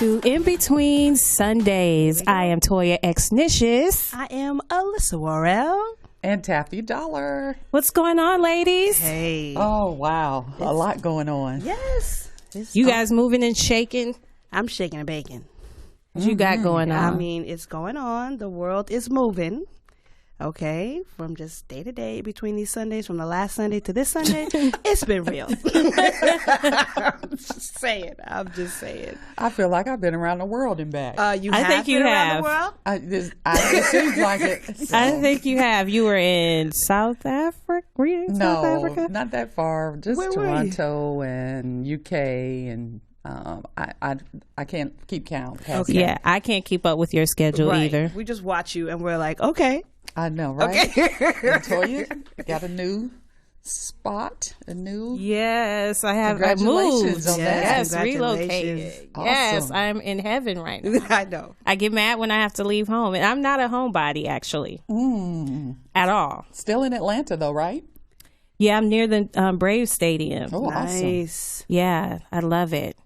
to In Between Sundays. I am Toya Exnicious. I am Alyssa Worrell. And Taffy Dollar. What's going on, ladies? Hey. Oh, wow. A lot going on. Yes. You guys moving and shaking? I'm shaking and baking. What you got going on? I mean, it's going on. The world is moving. Okay, from just day to day between these Sundays, from the last Sunday to this Sunday, it's been real. I'm just saying. I feel like I've been around the world and back. I think you have. It seems like it. So. I think you have. You were in South Africa? Were you in South Africa? Not that far. Just Where Toronto and UK and I can't keep count. Okay. Yeah, I can't keep up with your schedule either. We just watch you and we're like, okay. I know, right? Okay. And Toya got a new spot, Yes, I have. I moved. Yes, relocated. Awesome. Yes, I'm in heaven right now. I know. I get mad when I have to leave home, and I'm not a homebody actually, at all. Still in Atlanta though, right? Yeah, I'm near the Braves Stadium. Oh, nice. Awesome. Yeah, I love it.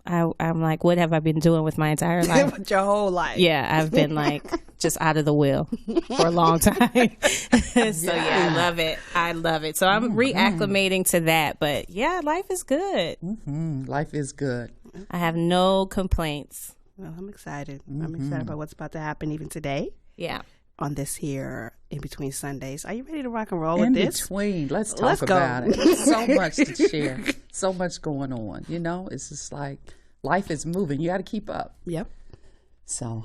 I'm like, what have I been doing with my entire life? With your whole life. Yeah, I've been like just out of the wheel for a long time. So yeah, I love it. I love it. So I'm reacclimating to that. But yeah, life is good. Life is good. I have no complaints. Well, I'm excited. I'm excited about what's about to happen even today. Yeah. On this here In Between Sundays. Are you ready to rock and roll with this? In between. Let's talk about it. So much to share. So much going on. You know, it's just like life is moving. You got to keep up. Yep. So.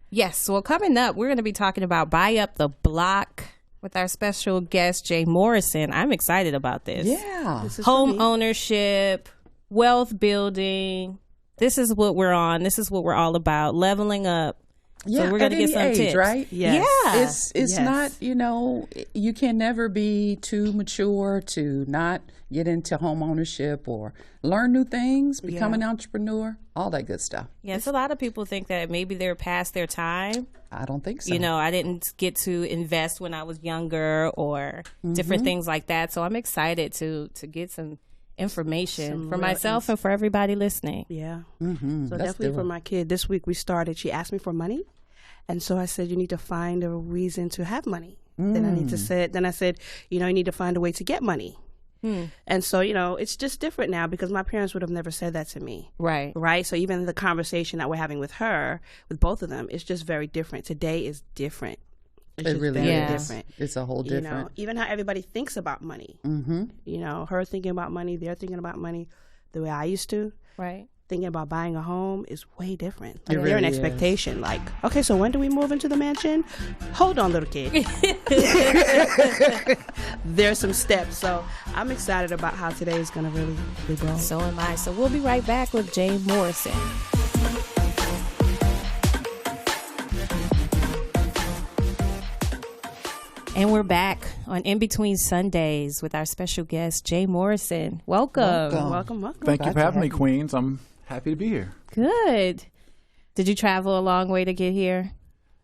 Yes. Well, coming up, we're going to be talking about Buy Up the Block with our special guest, Jay Morrison. I'm excited about this. Yeah. This is home ownership, wealth building. This is what we're on. This is what we're all about. Leveling up. Yeah, so we're going to get some tips. Right? Yes. Yeah. It's yes. not, you know, you can never be too mature to not get into home ownership or learn new things, become an entrepreneur, all that good stuff. Yes, a lot of people think that maybe they're past their time. I don't think so. You know, I didn't get to invest when I was younger or different things like that. So I'm excited to get some information for myself and for everybody listening. Yeah. So definitely for my kid. This week we started, she asked me for money. And so I said, you need to find a reason to have money. Then I said, you know, you need to find a way to get money. And so, you know, it's just different now because my parents would have never said that to me. Right. So even the conversation that we're having with her, with both of them, it's just very different. Today is different. It's it really is different. It's a whole different. You know, even how everybody thinks about money. You know, her thinking about money, they're thinking about money the way I used to. Right. Thinking about buying a home is way different. It really they're an expectation. Like, okay, so when do we move into the mansion? Hold on, little kid. There's some steps. So I'm excited about how today is going to really be going. So am I. So we'll be right back with Jay Morrison. And we're back on In Between Sundays with our special guest, Jay Morrison. Welcome. Thank you for having me, Queens. I'm happy to be here. Good. Did you travel a long way to get here?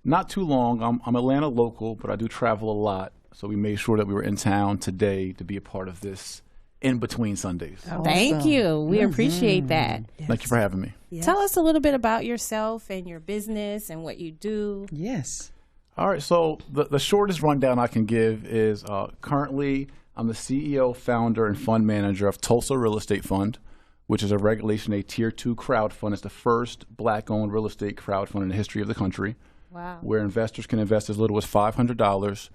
Not too long. I'm Atlanta local, but I do travel a lot. So we made sure that we were in town today to be a part of this In Between Sundays. Awesome. Thank you. We appreciate that. Yes. Thank you for having me. Yes. Tell us a little bit about yourself and your business and what you do. Yes. All right, so the shortest rundown I can give is currently I'm the CEO, founder, and fund manager of Tulsa Real Estate Fund, which is a Regulation A Tier 2 crowdfund. It's the first black-owned real estate crowdfund in the history of the country. Wow. Where investors can invest as little as $500,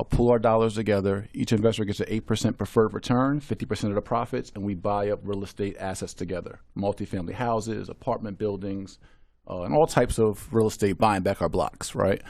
pool our dollars together. Each investor gets an 8% preferred return, 50% of the profits, and we buy up real estate assets together. Multifamily houses, apartment buildings, and all types of real estate, buying back our blocks, right?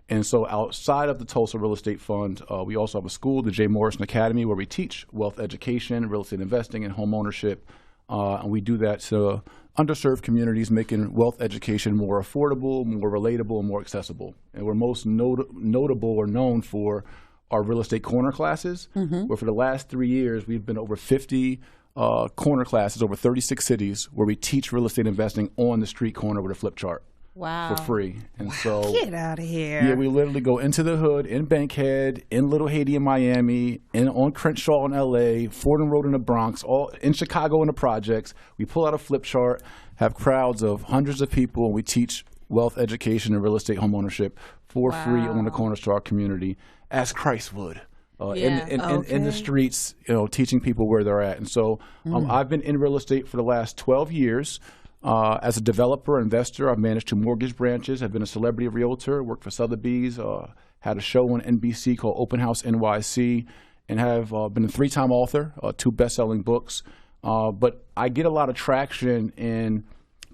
And so outside of the Tulsa Real Estate Fund, we also have a school, the Jay Morrison Academy, where we teach wealth education, real estate investing, and home ownership. And we do that to underserved communities, making wealth education more affordable, more relatable, and more accessible. And we're most notable or known for our real estate corner classes, where for the last 3 years, we've been over 50 corner classes, over 36 cities, where we teach real estate investing on the street corner with a flip chart. Wow. For free. And so Get out of here. Yeah, we literally go into the hood in Bankhead, in Little Haiti in Miami, on Crenshaw in LA, Fordham Road in the Bronx, all in Chicago in the projects. We pull out a flip chart have crowds of hundreds of people, and we teach wealth education and real estate homeownership for free on the corners to our community, as Christ would. In the streets, teaching people where they're at. And so I've been in real estate for the last 12 years. As a developer, investor, I've managed 2 mortgage branches. I've been a celebrity realtor, worked for Sotheby's, had a show on NBC called Open House NYC, and have been a 3-time author, 2 best-selling books. But I get a lot of traction in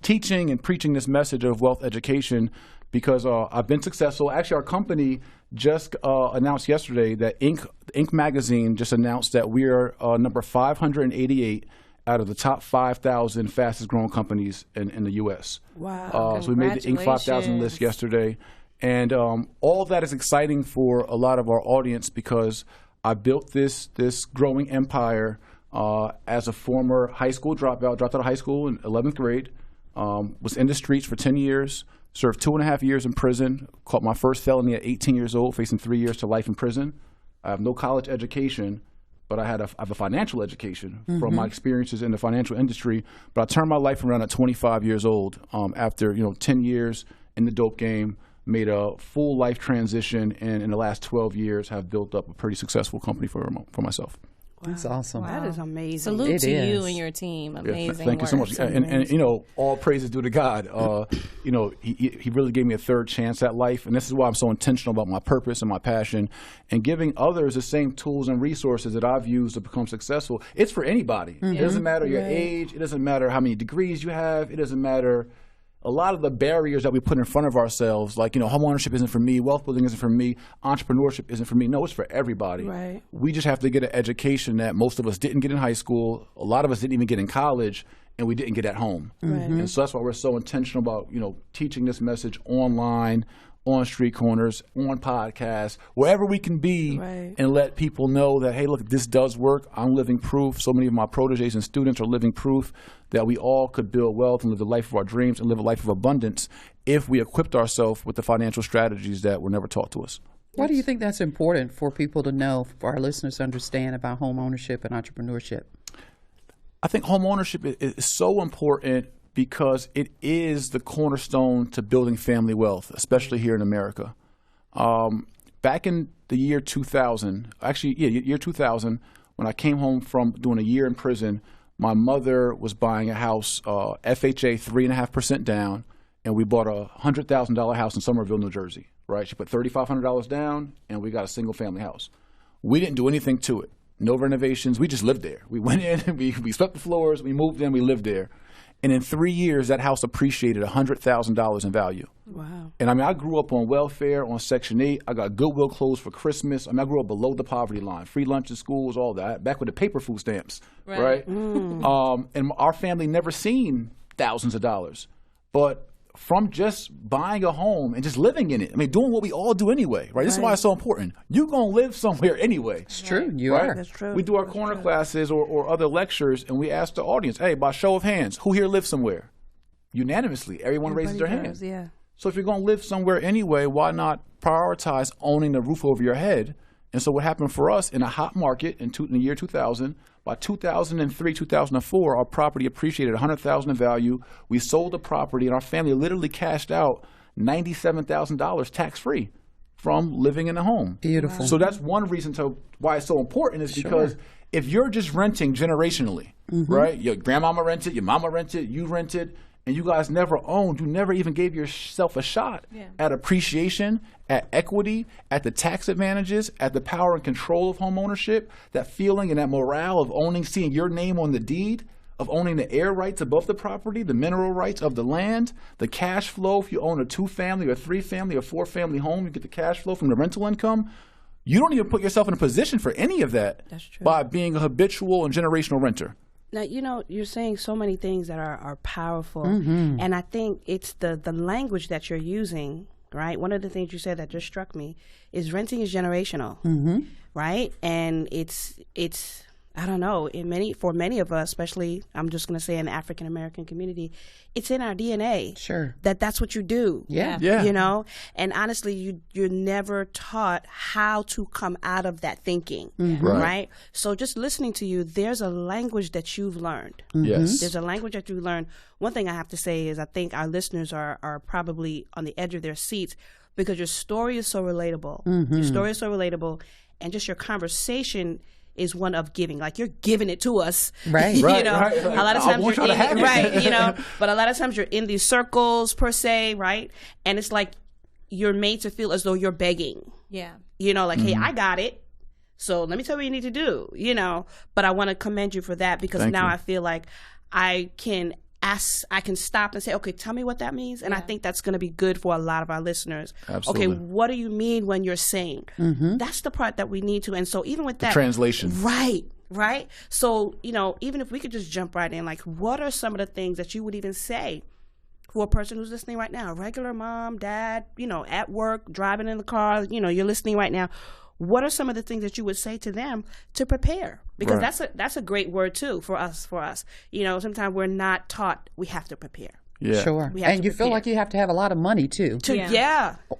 teaching and preaching this message of wealth education because I've been successful. Actually, our company just announced yesterday that Inc. magazine just announced that we are number 588 out of the top 5,000 fastest growing companies in the U.S. Wow. So we made the Inc. 5,000 list yesterday. And all that is exciting for a lot of our audience because I built this growing empire as a former high school dropout, dropped out of high school in 11th grade, was in the streets for 10 years, served 2.5 years in prison, caught my first felony at 18 years old, facing 3 years to life in prison. I have no college education, but I have a financial education from my experiences in the financial industry. But I turned my life around at 25 years old after 10 years in the dope game, made a full life transition, and in the last 12 years have built up a pretty successful company for myself. Wow. That's awesome. That is amazing. Salute to you and your team. Amazing. Thank you so much. And all praises due to God. He really gave me a third chance at life, and this is why I'm so intentional about my purpose and my passion, and giving others the same tools and resources that I've used to become successful. It's for anybody. It doesn't matter your age. It doesn't matter how many degrees you have. It doesn't matter. A lot of the barriers that we put in front of ourselves, like, homeownership isn't for me, wealth building isn't for me, entrepreneurship isn't for me. No, it's for everybody. Right. We just have to get an education that most of us didn't get in high school. A lot of us didn't even get in college, and we didn't get at home. Right. And so that's why we're so intentional about, teaching this message online, on street corners, on podcasts, wherever we can be, and let people know that, hey, look, this does work. I'm living proof. So many of my proteges and students are living proof that we all could build wealth and live the life of our dreams and live a life of abundance if we equipped ourselves with the financial strategies that were never taught to us. Why do you think that's important for people to know, for our listeners to understand about home ownership and entrepreneurship? I think home ownership is so important because it is the cornerstone to building family wealth, especially here in America. Back in the year 2000, year 2000, when I came home from doing a year in prison, my mother was buying a house, FHA 3.5% down, and we bought a $100,000 house in Somerville, New Jersey, right? She put $3,500 down, and we got a single family house. We didn't do anything to it. No renovations. We just lived there. We went in, we swept the floors, we moved in, we lived there. And in 3 years, that house appreciated $100,000 in value. Wow. And I grew up on welfare, on Section 8. I got Goodwill clothes for Christmas. I grew up below the poverty line, free lunch in schools, all that, back with the paper food stamps, right? And our family never seen thousands of dollars. But from just buying a home and just living in it, doing what we all do anyway, right? This is why it's so important. You're going to live somewhere anyway. It's true. You are. That's true. We do our corner classes or other lectures, and we ask the audience, hey, by show of hands, who here lives somewhere? Unanimously, everyone raises their hand. Yeah. So if you're going to live somewhere anyway, why not prioritize owning the roof over your head? And so what happened for us in a hot market in the year 2000, by 2003, 2004, our property appreciated $100,000 in value. We sold the property, and our family literally cashed out $97,000 tax-free from living in a home. Beautiful. So that's one reason why it's so important is because if you're just renting generationally, right? Your grandmama rented, your mama rented, you rented, and you guys never owned, you never even gave yourself a shot at appreciation, at equity, at the tax advantages, at the power and control of home ownership, that feeling and that morale of owning, seeing your name on the deed, of owning the air rights above the property, the mineral rights of the land, the cash flow. If you own a 2-family or 3-family or 4-family home, you get the cash flow from the rental income. You don't even put yourself in a position for any of that by being a habitual and generational renter. Now, you're saying so many things that are powerful, and I think it's the language that you're using, right? One of the things you said that just struck me is renting is generational, right? And it's I don't know. For many of us, especially, I'm just going to say in the African American community, it's in our DNA. Sure. That's what you do. Yeah. You know, and honestly, you're never taught how to come out of that thinking, right? So just listening to you, there's a language that you've learned. Yes. There's a language that you learned. One thing I have to say is I think our listeners are probably on the edge of their seats because your story is so relatable. Your story is so relatable, and just your conversation is one of giving. Like, you're giving it to us. Right. You Right, know, right. a lot of times you're in, it. you know, but a lot of times you're in these circles per se, right? And it's like you're made to feel as though you're begging. Yeah. You know, like, hey, I got it. So let me tell you what you need to do, you know. But I want to commend you for that because Thank now you. I feel like I can stop and say, okay, tell me what that means. And I think that's going to be good for a lot of our listeners. Absolutely. Okay, what do you mean when you're saying? That's the part that we need to. And so even with that. Translation. Right. So, you know, even if we could just jump right in, like, what are some of the things that you would even say for a person who's listening right now? Regular mom, dad, you know, at work, driving in the car, you know, you're listening right now. What are some of the things that you would say to them to prepare? Because that's a great word too for us. You know, sometimes we're not taught we have to prepare. Yeah. Sure. And you feel like you have to have a lot of money too.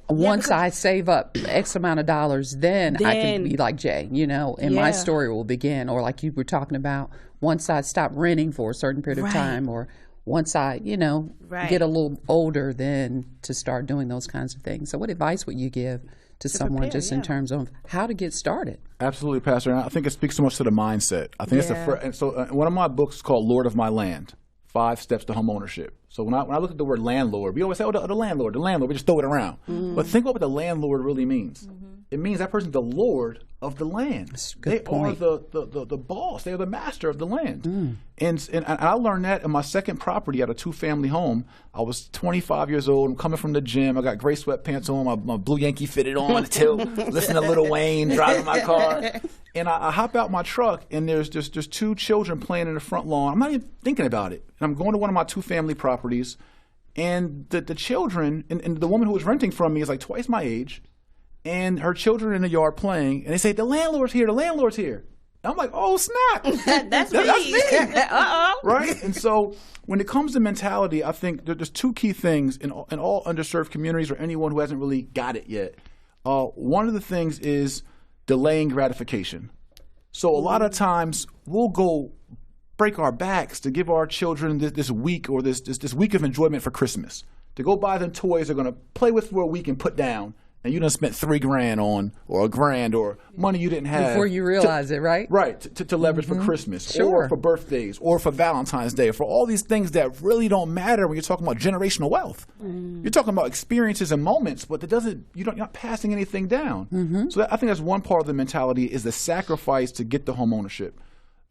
Once I save up X amount of dollars, then I can be like Jay, you know, and my story will begin. Or like you were talking about, once I stop renting for a certain period of time, or once I, you know, get a little older, then to start doing those kinds of things. So what advice would you give to someone prepare, just in terms of how to get started? Absolutely, Pastor. And I think it speaks so much to the mindset. I think it's the first. And so one of my books is called Lord of My Land, 5 Steps to Homeownership. So when I look at the word landlord, we always say, oh, the landlord, we just throw it around. But think about what the landlord really means. It means that person's the lord of the land. That's a good point. Are the boss. They are the master of the land. And I learned that in my second property at a 2-family home. I was 25 years old. I'm coming from the gym. I got gray sweatpants on, my blue Yankee fitted on, listening to Lil Wayne, driving my car. And I hop out my truck, and there's just 2 children playing in the front lawn. I'm not even thinking about it. And I'm going to one of my 2-family properties, and the children, and the woman who was renting from me is like twice my age, and her children in the yard playing, and they say, the landlord's here, the landlord's here. And I'm like, oh, snap. That's me. Uh-oh. Right? And so when it comes to mentality, I think there's 2 key things in all underserved communities or anyone who hasn't really got it yet. One of the things is delaying gratification. So a lot of times we'll go break our backs to give our children this week or this week of enjoyment for Christmas, to go buy them toys they're going to play with for a week and put down. And you done spent $3,000 on, or $1,000, or money you didn't have before you realize it, right? Right, to leverage for Christmas, or for birthdays, or for Valentine's Day, for all these things that really don't matter when you're talking about generational wealth. You're talking about experiences and moments, but you're not passing anything down. So I think that's one part of the mentality, is the sacrifice to get the home ownership.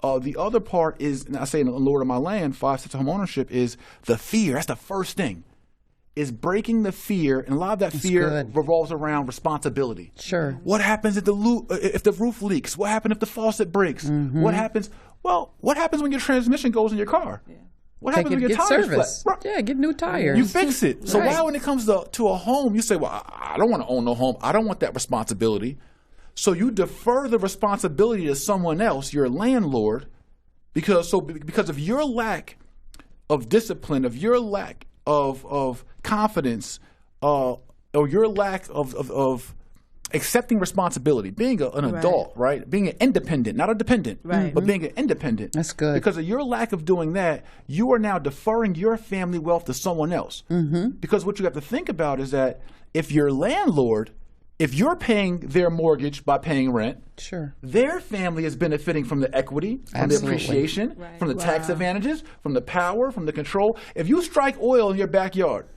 The other part is, and I say in the Lord of My Land, 5 Steps to Home Ownership, is the fear. That's the first thing. Is breaking the fear, and a lot of that fear revolves around responsibility. Sure. What happens if the roof leaks? What happens if the faucet breaks? What happens? Well, what happens when your transmission goes in your car? What happens when your tires flat? Right. Yeah, get new tires. You fix it. So why, when it comes to a home, you say, well, I don't want to own no home. I don't want that responsibility. So you defer the responsibility to someone else, your landlord, because of your lack of discipline, of your lack of confidence, or your lack of accepting responsibility, being an adult, right? Being an independent, not a dependent, but being an independent. That's good. Because of your lack of doing that, you are now deferring your family wealth to someone else. Because what you have to think about is that if your landlord, if you're paying their mortgage by paying rent, their family is benefiting from the equity, from the appreciation, from the tax advantages, from the power, from the control. If you strike oil in your backyard,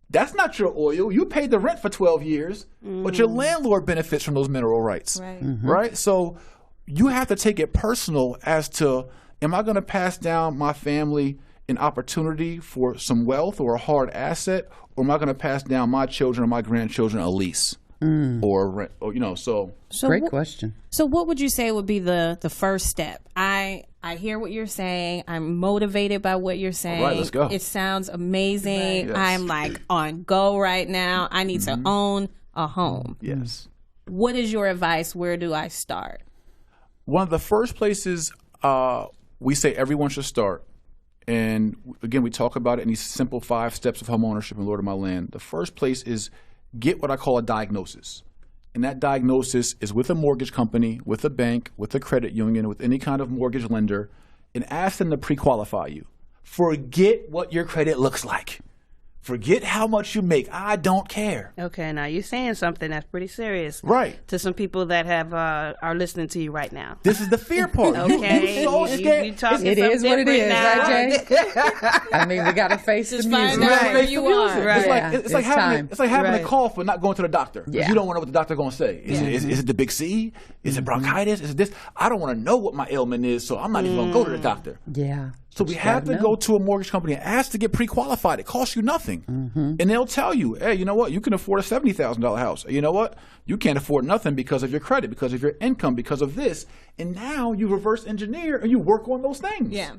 that's not your oil. You paid the rent for 12 years, but your landlord benefits from those mineral rights, right? So you have to take it personal as to, am I going to pass down my family an opportunity for some wealth or a hard asset, or am I going to pass down my children or my grandchildren a lease? Or rent, or, so great question. So what would you say would be the first step? I hear what you're saying. I'm motivated by what you're saying. All right, let's go. It sounds amazing. Yes. I'm like on go right now. I need to own a home. Yes. What is your advice? Where do I start? One of the first places we say everyone should start, and again, we talk about it in these simple 5 steps of homeownership and Lord of My Land. The first place is get what I call a diagnosis. And that diagnosis is with a mortgage company, with a bank, with a credit union, with any kind of mortgage lender, and ask them to pre-qualify you. Forget what your credit looks like. Forget how much you make. I don't care. Okay, now you're saying something that's pretty serious. Right. To some people that have are listening to you right now. This is the fear part. Okay. You so scared. It is what it is, now. right, Jay? I mean, we got to face the music. Find out where you are. Right. It's like having a cough but not going to the doctor. Yeah. You don't want to know what the doctor's going to say. Is it the big C? Is it bronchitis? Is it this? I don't want to know what my ailment is, so I'm not even going to go to the doctor. Yeah. So we have to go to a mortgage company and ask to get pre-qualified. It costs you nothing. And they'll tell you, hey, you know what? You can afford a $70,000 house. You know what? You can't afford nothing because of your credit, because of your income, because of this. And now you reverse engineer and you work on those things. Yeah.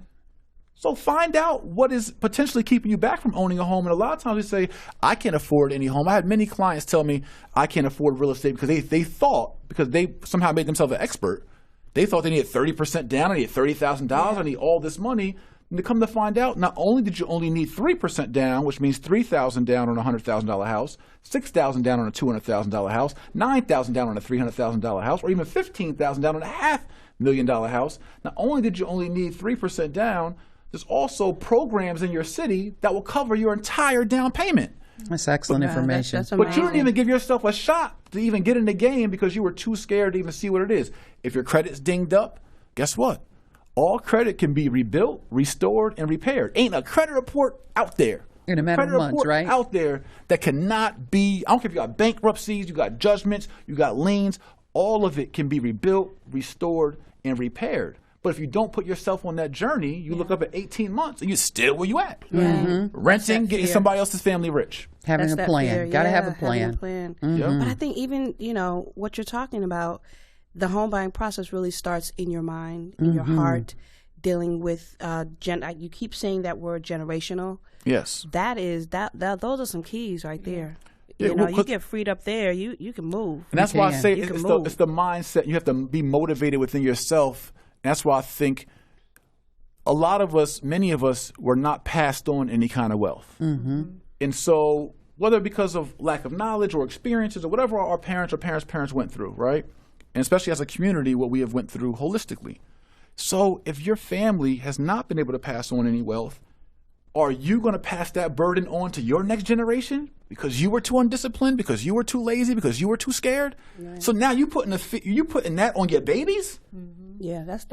So find out what is potentially keeping you back from owning a home. And a lot of times we say, I can't afford any home. I had many clients tell me I can't afford real estate because they thought, because they somehow made themselves an expert, they thought they needed 30% down, I needed $30,000, I need all this money. And to come to find out, not only did you only need 3% down, which means $3,000 down on a $100,000 house, $6,000 down on a $200,000 house, $9,000 down on a $300,000 house, or even $15,000 down on a $500,000 house. Not only did you only need 3% down, there's also programs in your city that will cover your entire down payment. That's excellent information. That's but you didn't even give yourself a shot to even get in the game because you were too scared to even see what it is. If your credit's dinged up, guess what? All credit can be rebuilt, restored, and repaired. Ain't a credit report out there. In a matter of months, right? Out there that cannot be, I don't care if you got bankruptcies, you got judgments, you got liens, all of it can be rebuilt, restored, and repaired. But if you don't put yourself on that journey, you look up at 18 months and you're still where you at. Renting, getting somebody else's family rich. Having a plan. Got to have a plan. But I think even, what you're talking about, the home buying process really starts in your mind, in your heart, dealing with, you keep saying that word generational. Yes. Those are some keys right there. Yeah, you get freed up there, you can move. And that's why I say it's the mindset. You have to be motivated within yourself. And that's why I think a lot of us, many of us, were not passed on any kind of wealth. And so whether because of lack of knowledge or experiences or whatever our parents or parents went through, right? And especially as a community, what we have went through holistically. So if your family has not been able to pass on any wealth, are you going to pass that burden on to your next generation because you were too undisciplined, because you were too lazy, because you were too scared? Right. So now you putting that on your babies? Yeah, that's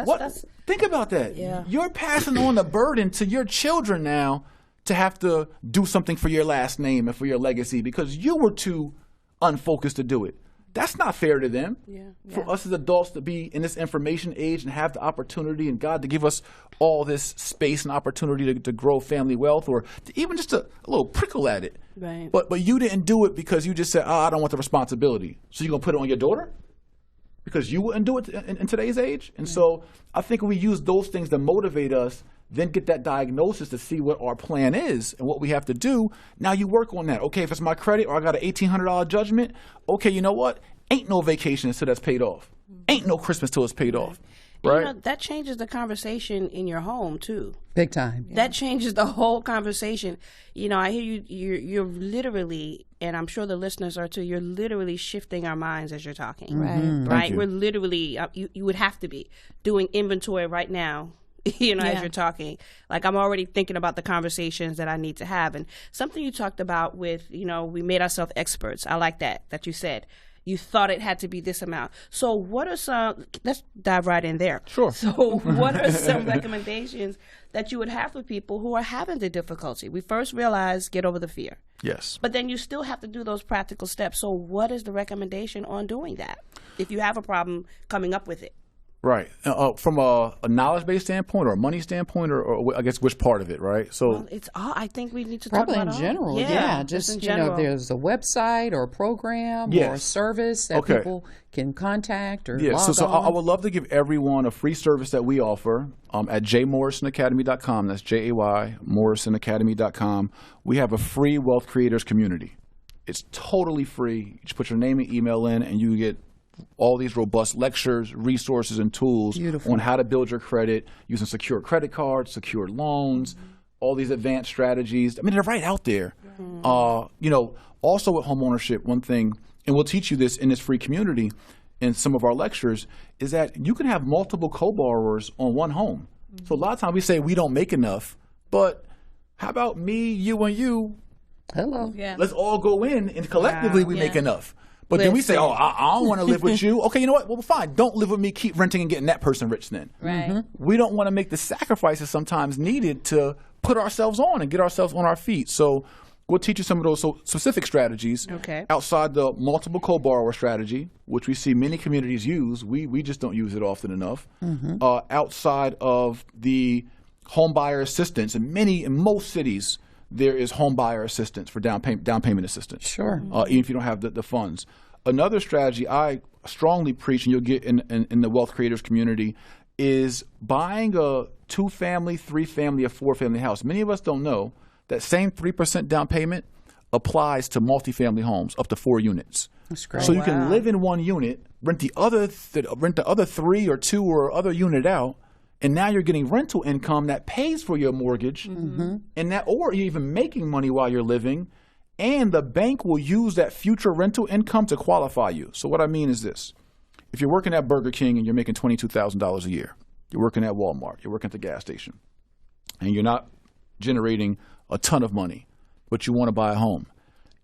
think about that. Yeah. You're passing on the burden to your children now to have to do something for your last name and for your legacy because you were too unfocused to do it. That's not fair to them. For us as adults to be in this information age and have the opportunity and God to give us all this space and opportunity to grow family wealth or to even just a little prickle at it. Right. But you didn't do it because you just said, I don't want the responsibility. So you're going to put it on your daughter? Because you wouldn't do it in today's age? And so I think we use those things to motivate us, then get that diagnosis to see what our plan is and what we have to do. Now you work on that. Okay, if it's my credit or I got an $1,800 judgment, okay, you know what? Ain't no vacation until that's paid off. Ain't no Christmas till it's paid off. Right? That changes the conversation in your home too. Big time. That changes the whole conversation. I hear you're literally, and I'm sure the listeners are too, you're literally shifting our minds as you're talking. Right? We're literally, you would have to be doing inventory right now. As you're talking, like I'm already thinking about the conversations that I need to have. And something you talked about with, we made ourselves experts. I like that you said. You thought it had to be this amount. So what are some, let's dive right in there. Sure. So what are some recommendations that you would have for people who are having the difficulty? We first realize get over the fear. Yes. But then you still have to do those practical steps. So what is the recommendation on doing that if you have a problem coming up with it? Right. From a knowledge-based standpoint or a money standpoint or I guess which part of it, right? So it's all, I think we need to probably talk about in general. Yeah, just in general. if there's a website or a program or a service that people can contact or log on. So I would love to give everyone a free service that we offer at jaymorrisonacademy.com. That's JAY morrisonacademy.com. We have a free wealth creators community. It's totally free. You just put your name and email in and you get all these robust lectures, resources, and tools on how to build your credit using secure credit cards, secured loans, all these advanced strategies. I mean, they're right out there. Also with homeownership, one thing, and we'll teach you this in this free community in some of our lectures, is that you can have multiple co-borrowers on one home. So a lot of times we say we don't make enough, but how about me, you, and you? Hello. Yeah. Let's all go in and collectively we make enough. But then we say, oh, I don't want to live with you. Okay, you know what? Well, fine. Don't live with me. Keep renting and getting that person rich then. Right. We don't want to make the sacrifices sometimes needed to put ourselves on and get ourselves on our feet. So we'll teach you some of those specific strategies outside the multiple co-borrower strategy, which we see many communities use. We just don't use it often enough. Outside of the home buyer assistance, in most cities, there is home buyer assistance for down payment assistance. Sure. Even if you don't have the funds. Another strategy I strongly preach, and you'll get in the wealth creators community, is buying a 2-family, 3-family, or 4-family house. Many of us don't know that same 3% down payment applies to multifamily homes up to 4 units. That's great. So you can live in one unit, rent the other 3 or 2 or other unit out, and now you're getting rental income that pays for your mortgage, and or you're even making money while you're living, and the bank will use that future rental income to qualify you. So what I mean is this. If you're working at Burger King and you're making $22,000 a year, you're working at Walmart, you're working at the gas station, and you're not generating a ton of money, but you want to buy a home.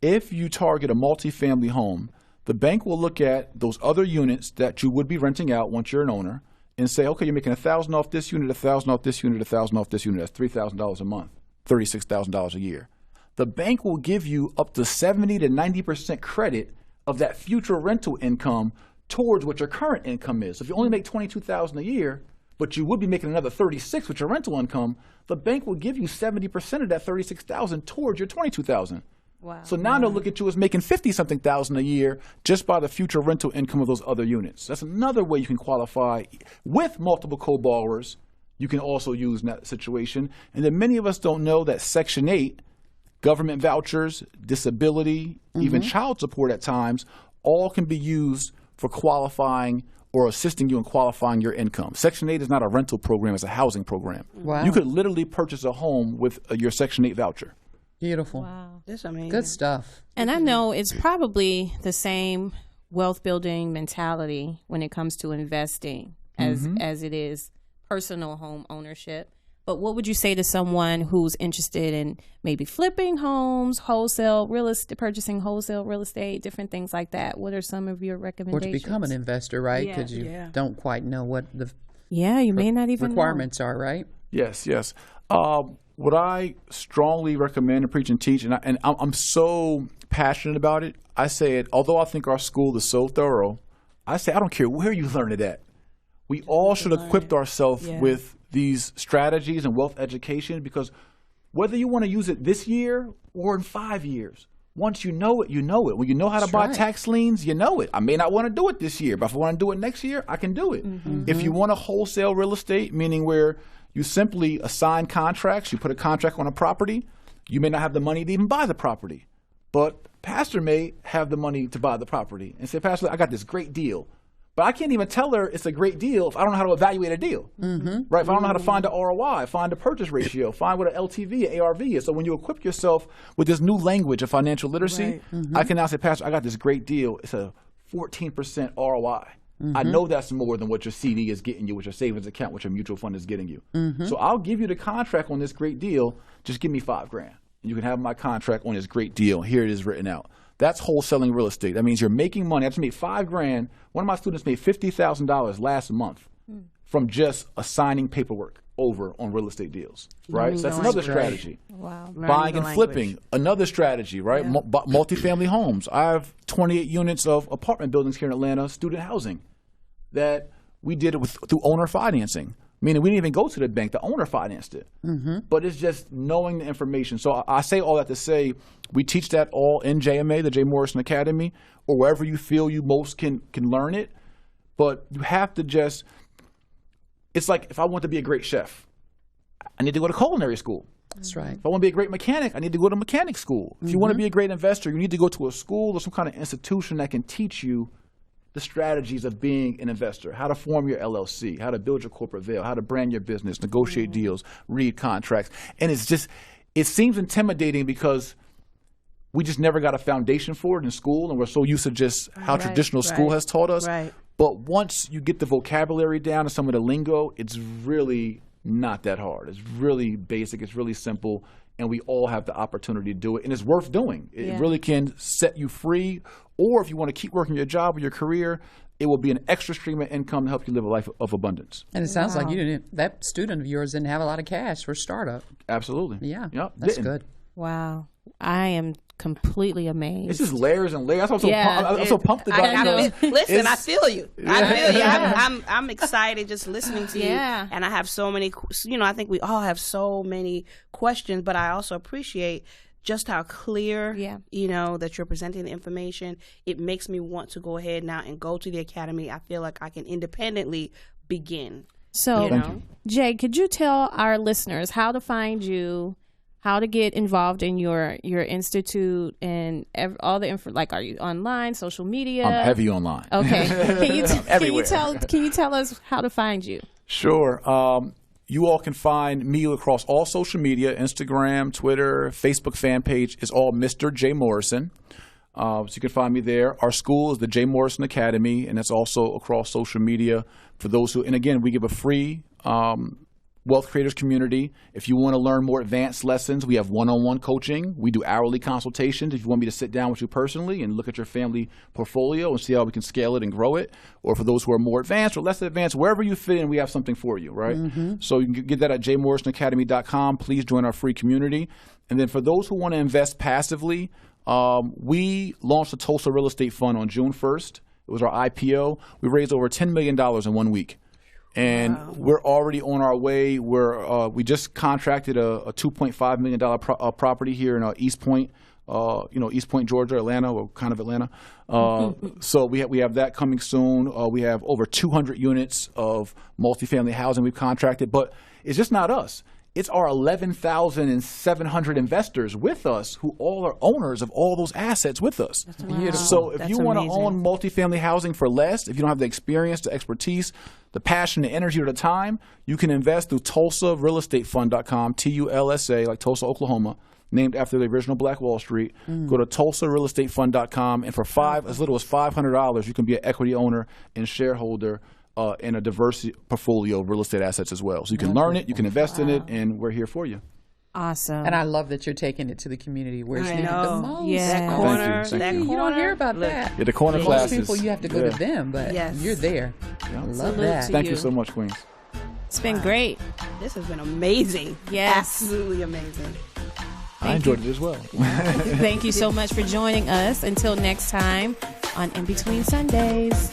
If you target a multifamily home, the bank will look at those other units that you would be renting out once you're an owner and say, okay, you're making $1,000 off this unit, $1,000 off this unit, $1,000 off this unit. That's $3,000 a month, $36,000 a year. The bank will give you up to 70 to 90% credit of that future rental income towards what your current income is. If you only make $22,000 a year, but you would be making another $36,000 with your rental income, the bank will give you 70% of that $36,000 towards your $22,000. Wow. So now they'll look at you as making $50-something thousand a year just by the future rental income of those other units. That's another way you can qualify with multiple co-borrowers. You can also use in that situation. And then many of us don't know that Section 8, government vouchers, disability, even child support at times, all can be used for qualifying or assisting you in qualifying your income. Section 8 is not a rental program, it's a housing program. Wow. You could literally purchase a home with your Section 8 voucher. Beautiful. Wow. That's amazing. Good stuff. And I know it's probably the same wealth building mentality when it comes to investing as it is personal home ownership. But what would you say to someone who's interested in maybe flipping homes, wholesale real estate, purchasing wholesale real estate, different things like that? What are some of your recommendations? Or to become an investor, right? Because you don't quite know what the you may not even requirements are, right? Yes. What I strongly recommend and preach and teach, and I'm so passionate about it, I say it, although I think our school is so thorough, I say I don't care where you learn it at. We all should equip ourselves with these strategies and wealth education, because whether you want to use it this year or in 5 years, once you know it, you know it. When you know how to buy tax liens, you know it. I may not want to do it this year, but if I want to do it next year, I can do it. If you want to wholesale real estate, meaning where you simply assign contracts, you put a contract on a property, you may not have the money to even buy the property, but pastor may have the money to buy the property and say, Pastor, I got this great deal. But I can't even tell her it's a great deal if I don't know how to evaluate a deal, right? If I don't know how to find the ROI, find the purchase ratio, find what an LTV, an ARV is. So when you equip yourself with this new language of financial literacy, I can now say, Pastor, I got this great deal. It's a 14% ROI. I know that's more than what your CD is getting you, what your savings account, what your mutual fund is getting you. So I'll give you the contract on this great deal. Just give me $5,000. And you can have my contract on this great deal. Here it is written out. That's wholesaling real estate. That means you're making money. I just made $5,000. One of my students made $50,000 last month from just assigning paperwork over on real estate deals, right? So that's another strategy. Wow. Buying and flipping, another strategy, right? Multifamily homes. I have 28 units of apartment buildings here in Atlanta, student housing, that we did it through owner financing. Meaning we didn't even go to the bank. The owner financed it. But it's just knowing the information. So I say all that to say we teach that all in JMA, the Jay Morrison Academy, or wherever you feel you most can learn it. But you have to just – it's like if I want to be a great chef, I need to go to culinary school. That's right. If I want to be a great mechanic, I need to go to mechanic school. If you want to be a great investor, you need to go to a school or some kind of institution that can teach you the strategies of being an investor, how to form your LLC, how to build your corporate veil, how to brand your business, negotiate deals, read contracts. And it seems intimidating because we just never got a foundation for it in school, and we're so used to just how traditional school has taught us. Right. But once you get the vocabulary down and some of the lingo, it's really not that hard. It's really basic. It's really simple. And we all have the opportunity to do it. And it's worth doing. It really can set you free. Or if you want to keep working your job or your career, it will be an extra stream of income to help you live a life of abundance. And it sounds like that student of yours didn't have a lot of cash for startup. Absolutely. Yeah. Yep. That's good. Wow. I am completely amazed. It's just layers and layers. I'm so pumped about it. Listen, I feel you. I feel you. I'm excited just listening to you. And I have so many, I think we all have so many questions, but I also appreciate just how clear, that you're presenting the information. It makes me want to go ahead now and go to the academy. I feel like I can independently begin. So, Jay, could you tell our listeners how to find you, how to get involved in your institute, and all the info? Like, are you online, social media? I'm heavy online. Okay. Can you tell us how to find you? Sure. You all can find me across all social media, Instagram, Twitter, Facebook fan page is all Mr. Jay Morrison. So you can find me there. Our school is the Jay Morrison Academy, and that's also across social media for those who, and again, we give a free Wealth Creators community. If you want to learn more advanced lessons, we have one-on-one coaching. We do hourly consultations. If you want me to sit down with you personally and look at your family portfolio and see how we can scale it and grow it, or for those who are more advanced or less advanced, wherever you fit in, we have something for you, right? So you can get that at jmorrisonacademy.com. Please join our free community. And then for those who want to invest passively, we launched the Tulsa Real Estate Fund on June 1st. It was our IPO. We raised over $10 million in 1 week. And we're already on our way. We just contracted a $2.5 million property here in East Point, East Point, Georgia, Atlanta, or kind of Atlanta. So we have that coming soon. We have over 200 units of multifamily housing we've contracted. But it's just not us. It's our 11,700 investors with us who all are owners of all those assets with us. That's beautiful. So if you want to own multifamily housing for less, if you don't have the experience, the expertise, the passion, the energy, or the time, you can invest through TulsaRealEstateFund.com, TULSA, like Tulsa, Oklahoma, named after the original Black Wall Street. Go to TulsaRealEstateFund.com, and for as little as $500, you can be an equity owner and shareholder in a diverse portfolio of real estate assets as well. So you can learn it, you can invest in it, and we're here for you. Awesome. And I love that you're taking it to the community where it's needed the most. Yeah. That corner. Thank you. You don't hear about that. Yeah, the corner classes. Most people, you have to go to them, but you're there. Yeah. I love that. Thank you so much, Queens. It's been great. This has been amazing. Yes. Absolutely amazing. I enjoyed it as well. Thank you so much for joining us. Until next time on In Between Sundays.